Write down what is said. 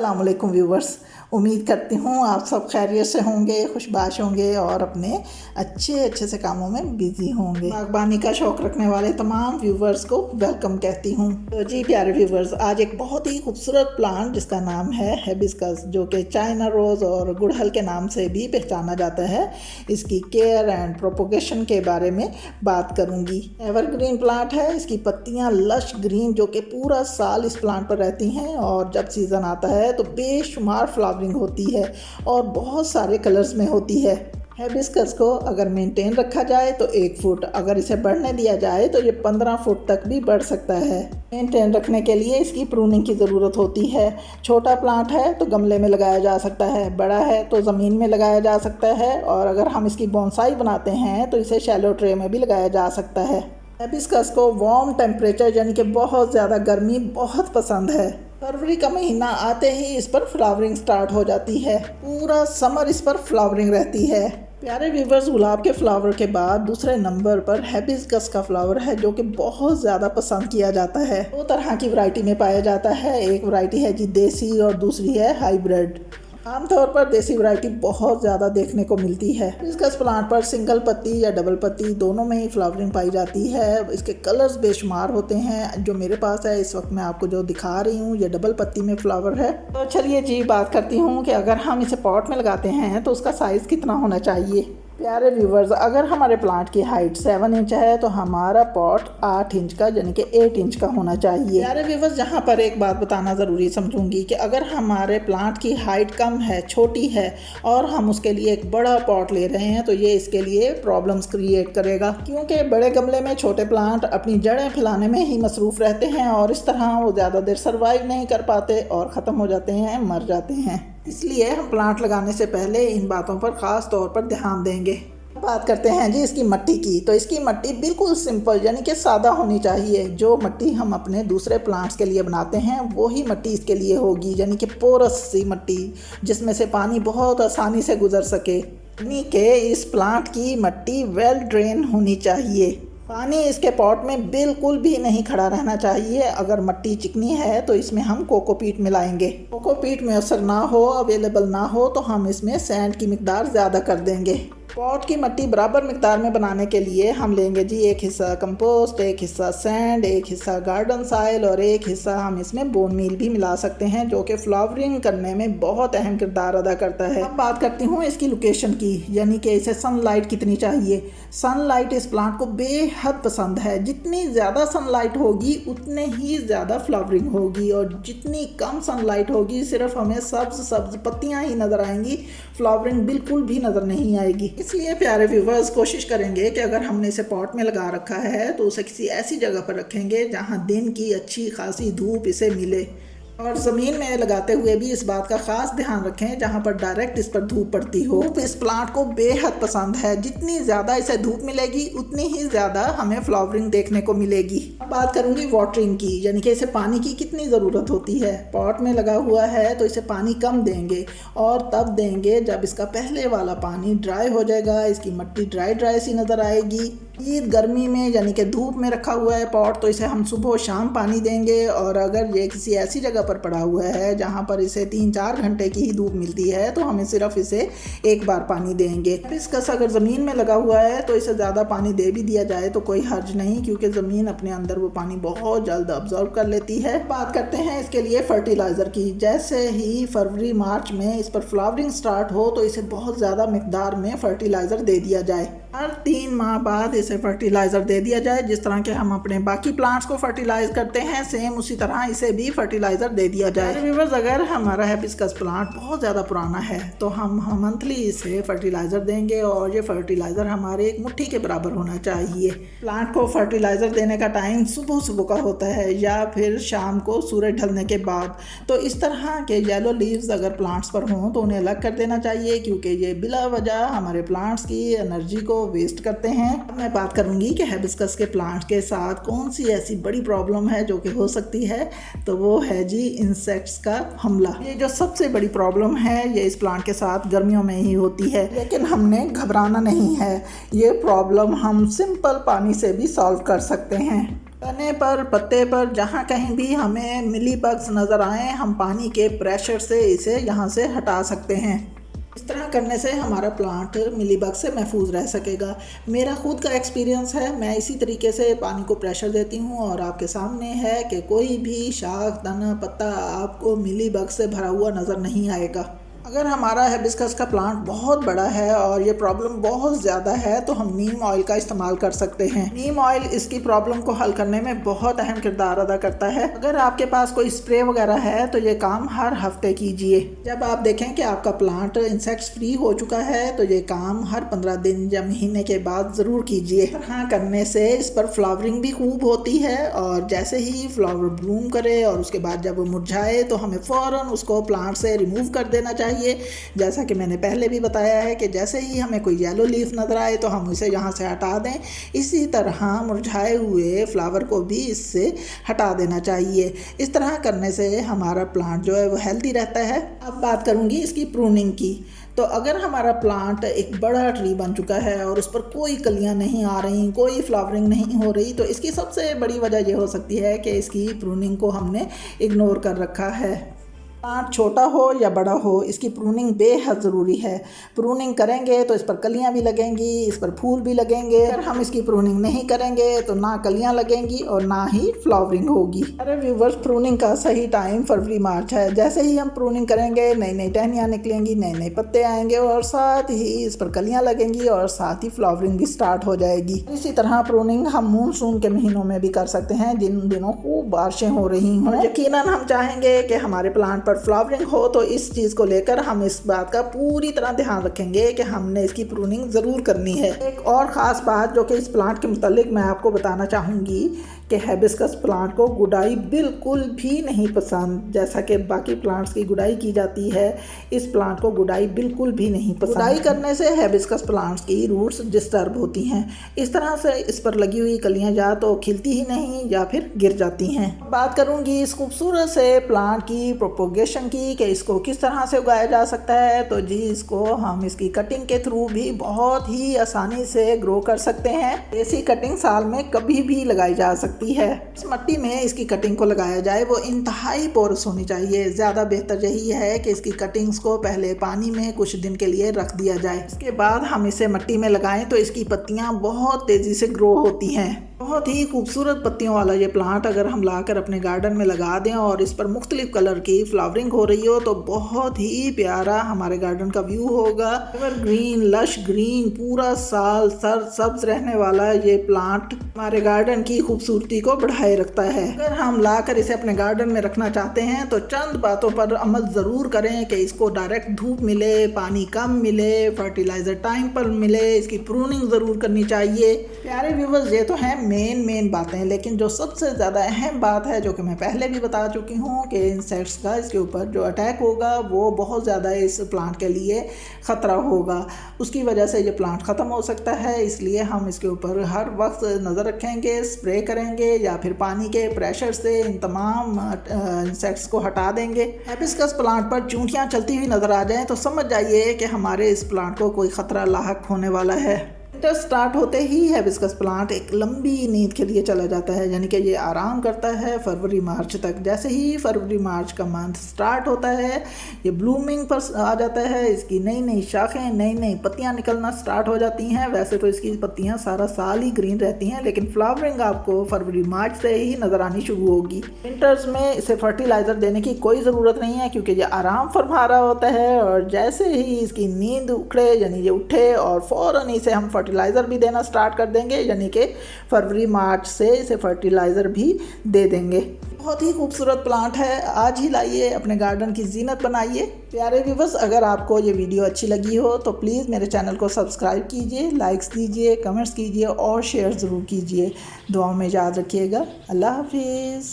अस्सलाम वालेकुम व्यूवर्स। उम्मीद करती हूँ आप सब खैरियत से होंगे, खुशबाश होंगे और अपने अच्छे से कामों में बिजी होंगे। बागबानी का शौक़ रखने वाले तमाम व्यूवर्स को वेलकम कहती हूँ। तो जी प्यारे व्यूवर्स, आज एक बहुत ही खूबसूरत प्लांट जिसका नाम है हिबिस्कस, जो कि चाइना रोज़ और गुड़हल के नाम से भी पहचाना जाता है, इसकी केयर एंड प्रोपोगेशन के बारे में बात करूँगी। एवरग्रीन प्लांट है, इसकी पत्तियाँ लश ग्रीन जो कि पूरा साल इस प्लांट पर रहती हैं और जब सीज़न आता है तो बेशुमार फ्लावरिंग होती है और बहुत सारे कलर्स में होती है। हिबिस्कस को अगर मेंटेन रखा जाए तो 1 फुट, अगर इसे बढ़ने दिया जाए तो ये 15 फुट तक भी बढ़ सकता है। मेंटेन रखने के लिए इसकी प्रूनिंग की ज़रूरत होती है। छोटा प्लांट है तो गमले में लगाया जा सकता है, बड़ा है तो ज़मीन में लगाया जा सकता है और अगर हम इसकी बोनसाई बनाते हैं तो इसे शैलो ट्रे में भी लगाया जा सकता है। हिबिस्कस को वार्म टेम्परेचर यानी कि बहुत ज़्यादा गर्मी बहुत पसंद है। फरवरी का महीना आते ही इस पर फ्लावरिंग स्टार्ट हो जाती है, पूरा समर इस पर फ्लावरिंग रहती है। प्यारे व्यूवर्स, गुलाब के फ्लावर के बाद दूसरे नंबर पर हिबिस्कस का फ्लावर है जो कि बहुत ज़्यादा पसंद किया जाता है। 2 तरह की वैरायटी में पाया जाता है, एक वैरायटी है जी देसी और दूसरी है हाइब्रिड। आमतौर पर देसी वैरायटी बहुत ज़्यादा देखने को मिलती है। हिबिस्कस प्लांट पर सिंगल पत्ती या डबल पत्ती दोनों में ही फ्लावरिंग पाई जाती है। इसके कलर्स बेशुमार होते हैं। जो मेरे पास है इस वक्त मैं आपको जो दिखा रही हूँ ये डबल पत्ती में फ्लावर है। तो चलिए जी बात करती हूँ कि अगर हम इसे पॉट में लगाते हैं तो उसका साइज़ कितना होना चाहिए। प्यारे व्यूवर्स, अगर हमारे प्लांट की हाइट 7 इंच है तो हमारा पॉट 8 इंच का यानी कि 8 इंच का होना चाहिए। प्यारे व्यूवर्स, यहाँ पर एक बात बताना ज़रूरी समझूंगी कि अगर हमारे प्लांट की हाइट कम है, छोटी है और हम उसके लिए एक बड़ा पॉट ले रहे हैं तो ये इसके लिए प्रॉब्लम्स क्रिएट करेगा, क्योंकि बड़े गमले में छोटे प्लांट अपनी जड़ें फैलाने में ही मसरूफ़ रहते हैं और इस तरह वो ज़्यादा देर सर्वाइव नहीं कर पाते और ख़त्म हो जाते हैं, मर जाते हैं। इसलिए हम प्लांट लगाने से पहले इन बातों पर ख़ास तौर पर ध्यान देंगे। बात करते हैं जी इसकी मिट्टी की। तो इसकी मिट्टी बिल्कुल सिंपल यानी कि सादा होनी चाहिए। जो मिट्टी हम अपने दूसरे प्लांट्स के लिए बनाते हैं वही मिट्टी इसके लिए होगी, यानी कि पोरस सी मिट्टी जिसमें से पानी बहुत आसानी से गुजर सके। यानी कि इस प्लांट की मिट्टी वेल ड्रेन होनी चाहिए। पानी इसके पॉट में बिल्कुल भी नहीं खड़ा रहना चाहिए। अगर मिट्टी चिकनी है तो इसमें हम कोकोपीट मिलाएंगे। कोकोपीट मैसर ना हो, अवेलेबल ना हो तो हम इसमें सैंड की मिकदार ज़्यादा कर देंगे। पॉट की मिट्टी बराबर मिकदार में बनाने के लिए हम लेंगे जी 1 हिस्सा कंपोस्ट, 1 हिस्सा सैंड, 1 हिस्सा गार्डन सॉइल और 1 हिस्सा हम इसमें बोन मील भी मिला सकते हैं, जो कि फ्लावरिंग करने में बहुत अहम किरदार अदा करता है। अब बात करती हूँ इसकी लोकेशन की, यानी कि इसे सनलाइट कितनी चाहिए। सनलाइट इस प्लांट को बेहद पसंद है। जितनी ज़्यादा सनलाइट होगी उतने ही ज़्यादा फ्लावरिंग होगी और जितनी कम सनलाइट होगी सिर्फ हमें सब्ज पत्तियाँ ही नज़र आएंगी, फ्लावरिंग बिल्कुल भी नज़र नहीं आएगी। इसलिए प्यारे व्यूवर्स, कोशिश करेंगे कि अगर हमने इसे पॉट में लगा रखा है तो उसे किसी ऐसी जगह पर रखेंगे जहां दिन की अच्छी खासी धूप इसे मिले, और ज़मीन में लगाते हुए भी इस बात का ख़ास ध्यान रखें जहाँ पर डायरेक्ट इस पर धूप पड़ती हो। धूप इस प्लांट को बेहद पसंद है। जितनी ज़्यादा इसे धूप मिलेगी उतनी ही ज़्यादा हमें फ्लावरिंग देखने को मिलेगी। अब बात करूँगी वाटरिंग की, यानी कि इसे पानी की कितनी ज़रूरत होती है। पॉट में लगा हुआ है तो इसे पानी कम देंगे और तब देंगे जब इसका पहले वाला पानी ड्राई हो जाएगा, इसकी मिट्टी ड्राई सी नज़र आएगी। ईद गर्मी में यानी कि धूप में रखा हुआ है पॉट तो इसे हम सुबह शाम पानी देंगे, और अगर ये किसी ऐसी जगह पर पड़ा हुआ है जहाँ पर इसे 3-4 घंटे की ही धूप मिलती है तो हम सिर्फ इसे 1 बार पानी देंगे। हिबिस्कस अगर ज़मीन में लगा हुआ है तो इसे ज़्यादा पानी दे भी दिया जाए तो कोई हर्ज नहीं, क्योंकि ज़मीन अपने अंदर वो पानी बहुत जल्द अब्जॉर्ब कर लेती है। बात करते हैं इसके लिए फर्टिलाइज़र की। जैसे ही फरवरी मार्च में इस पर फ्लावरिंग स्टार्ट हो तो इसे बहुत ज़्यादा मिकदार में फर्टिलाइज़र दे दिया जाए। हर 3 माह बाद इसे फर्टिलाइज़र दे दिया जाए। जिस तरह के हम अपने बाकी प्लांट्स को फर्टिलाइज करते हैं सेम उसी तरह इसे भी फर्टिलाइज़र दे दिया जाए। व्यूअर्स, अगर हमारा हिबिस्कस प्लांट बहुत ज़्यादा पुराना है तो हम मंथली इसे फर्टिलाइज़र देंगे और ये फर्टिलाइज़र हमारे एक मुट्ठी के बराबर होना चाहिए। प्लांट को फर्टिलाइज़र देने का टाइम सुबह का होता है या फिर शाम को सूरज ढलने के बाद। तो इस तरह के येलो लीव्स अगर प्लांट्स पर हों तो उन्हें अलग कर देना चाहिए, क्योंकि ये बिला वजह हमारे प्लांट्स की एनर्जी को वेस्ट करते हैं। अब मैं बात करूंगी कि हिबिस्कस के प्लांट के साथ कौन सी ऐसी बड़ी प्रॉब्लम है जो कि हो सकती है, तो वो है जी इंसेक्ट्स का हमला। ये जो सबसे बड़ी प्रॉब्लम है ये इस प्लांट के साथ गर्मियों में ही होती है, लेकिन हमने घबराना नहीं है। ये प्रॉब्लम हम सिंपल पानी से भी सॉल्व कर सकते हैं। तने पर, पत्ते पर, जहाँ कहीं भी हमें मिली बग्स नज़र आए, हम पानी के प्रेशर से इसे यहाँ से हटा सकते हैं। इस तरह करने से हमारा प्लांट मिलीबग से महफूज रह सकेगा। मेरा खुद का एक्सपीरियंस है, मैं इसी तरीके से पानी को प्रेशर देती हूँ और आपके सामने है कि कोई भी शाख, तना, पत्ता आपको मिलीबग से भरा हुआ नज़र नहीं आएगा। अगर हमारा हिबिस्कस का प्लांट बहुत बड़ा है और ये प्रॉब्लम बहुत ज़्यादा है तो हम नीम ऑयल का इस्तेमाल कर सकते हैं। नीम ऑयल इसकी प्रॉब्लम को हल करने में बहुत अहम किरदार अदा करता है। अगर आपके पास कोई स्प्रे वगैरह है तो ये काम हर हफ्ते कीजिए। जब आप देखें कि आपका प्लांट इंसेक्ट्स फ्री हो चुका है तो ये काम हर 15 दिन या महीने के बाद ज़रूर कीजिए। हाँ, करने से इस पर फ्लावरिंग भी खूब होती है और जैसे ही फ्लावर ब्लूम करे और उसके बाद जब वो मुरझाए तो हमें फ़ौरन उसको प्लांट से रिमूव कर देना चाहिए। जैसा कि मैंने पहले भी बताया है कि जैसे ही हमें कोई येलो लीफ नज़र आए तो हम इसे यहाँ से हटा दें। इसी तरह मुरझाए हुए फ्लावर को भी इससे हटा देना चाहिए। इस तरह करने से हमारा प्लांट जो है वो हेल्दी रहता है। अब बात करूँगी इसकी प्रूनिंग की। तो अगर हमारा प्लांट एक बड़ा ट्री बन चुका है और उस पर कोई कलियां नहीं आ रही, कोई फ्लावरिंग नहीं हो रही, तो इसकी सबसे बड़ी वजह ये हो सकती है कि इसकी प्रूनिंग को हमने इग्नोर कर रखा है। प्लांट छोटा हो या बड़ा हो, इसकी प्रूनिंग बेहद ज़रूरी है। प्रूनिंग करेंगे तो इस पर कलियां भी लगेंगी, इस पर फूल भी लगेंगे। अगर हम इसकी प्रूनिंग नहीं करेंगे तो ना कलियां लगेंगी और ना ही फ्लावरिंग होगी। अरे व्यूवर्स, प्रूनिंग का सही टाइम फरवरी मार्च है। जैसे ही हम प्रूनिंग करेंगे नई नई टहनियाँ निकलेंगी, नए नए पत्ते आएंगे और साथ ही इस पर कलियाँ लगेंगी और साथ ही फ्लावरिंग भी स्टार्ट हो जाएगी। इसी तरह प्रूनिंग हम मानसून के महीनों में भी कर सकते हैं, जिन दिनों खूब बारिशें हो रही हों। यकीनन हम चाहेंगे कि हमारे प्लांट फ्लावरिंग हो, तो इस चीज़ को लेकर हम इस बात का पूरी तरह ध्यान रखेंगे कि हमने इसकी प्रूनिंग ज़रूर करनी है। एक और ख़ास बात जो कि इस प्लांट के मुतालिक मैं आपको बताना चाहूँगी कि हिबिस्कस प्लांट को गुडाई बिल्कुल भी नहीं पसंद। जैसा कि बाकी प्लांट्स की गुडाई की जाती है, इस प्लांट को गुडाई बिल्कुल भी नहीं पसंद। गुडाई करने से हिबिस्कस प्लांट्स की रूट्स डिस्टर्ब होती हैं। इस तरह से इस पर लगी हुई कलियां या तो खिलती ही नहीं या फिर गिर जाती हैं। बात करूंगी इस खूबसूरत से प्लांट की प्रोपोगेशन की कि इसको किस तरह से उगाया जा सकता है। तो जी, इसको हम इसकी कटिंग के थ्रू भी बहुत ही आसानी से ग्रो कर सकते हैं। ऐसी कटिंग साल में कभी भी लगाई जा सकती है। इस मिट्टी में इसकी कटिंग को लगाया जाए वो इंतहाई पोरस होनी चाहिए। ज़्यादा बेहतर यही है कि इसकी कटिंग्स को पहले पानी में कुछ दिन के लिए रख दिया जाए। इसके बाद हम इसे मिट्टी में लगाएं तो इसकी पत्तियां बहुत तेज़ी से ग्रो होती हैं। बहुत ही खूबसूरत पत्तियों वाला ये प्लांट अगर हम लाकर अपने गार्डन में लगा दें और इस पर मुख्तलिफ कलर की फ्लावरिंग हो रही हो तो बहुत ही प्यारा हमारे गार्डन का व्यू होगा। एवर ग्रीन, लश ग्रीन, पूरा साल सर सब्ज रहने वाला ये प्लांट हमारे गार्डन की खूबसूरती को बढ़ाए रखता है। अगर हम लाकर इसे अपने गार्डन में रखना चाहते हैं तो चंद बातों पर अमल ज़रूर करें कि इसको डायरेक्ट धूप मिले, पानी कम मिले, फर्टिलाइज़र टाइम पर मिले, इसकी प्रूनिंग ज़रूर करनी चाहिए। प्यारे व्यूवर्स, ये तो हैं मेन बातें, लेकिन जो सबसे ज़्यादा अहम बात है जो कि मैं पहले भी बता चुकी हूँ कि इंसेक्ट्स का इसके ऊपर जो अटैक होगा वो बहुत ज़्यादा इस प्लांट के लिए ख़तरा होगा। उसकी वजह से ये प्लांट ख़त्म हो सकता है। इसलिए हम इसके ऊपर हर वक्त नज़र रखेंगे, स्प्रे करेंगे या फिर पानी के प्रेशर से इन तमाम इंसेक्ट्स को हटा देंगे। हिबिस्कस प्लांट पर चूंटियाँ चलती हुई नज़र आ जाएँ तो समझ जाइए कि हमारे इस प्लांट को कोई ख़तरा लाहक होने वाला है। विंटर स्टार्ट होते ही हिबिस्कस प्लांट एक लंबी नींद के लिए चला जाता है, यानी कि ये आराम करता है फरवरी मार्च तक। जैसे ही फरवरी मार्च का मंथ स्टार्ट होता है ये ब्लूमिंग पर आ जाता है। इसकी नई नई शाखें, नई नई पत्तियां निकलना स्टार्ट हो जाती हैं। वैसे तो इसकी पत्तियां सारा साल ही ग्रीन रहती हैं, लेकिन फ्लावरिंग आपको फरवरी मार्च से ही नज़र आनी शुरू होगी। विंटर्स में इसे फर्टिलाइज़र देने की कोई ज़रूरत नहीं है क्योंकि ये आराम फरमा रहा होता है। और जैसे ही इसकी नींद उखड़े, यानी ये उठे और फ़ौरन इसे हम फर्टिलाइज़र भी देना स्टार्ट कर देंगे, यानी कि फरवरी मार्च से इसे फर्टिलाइज़र भी दे देंगे। बहुत ही खूबसूरत प्लांट है, आज ही लाइए, अपने गार्डन की जीनत बनाइए। प्यारे व्यूवर्स, अगर आपको ये वीडियो अच्छी लगी हो तो प्लीज़ मेरे चैनल को सब्सक्राइब कीजिए, लाइक्स दीजिए, कमेंट्स कीजिए और शेयर ज़रूर कीजिए। दुआओं में याद रखिएगा। अल्लाह हाफिज़।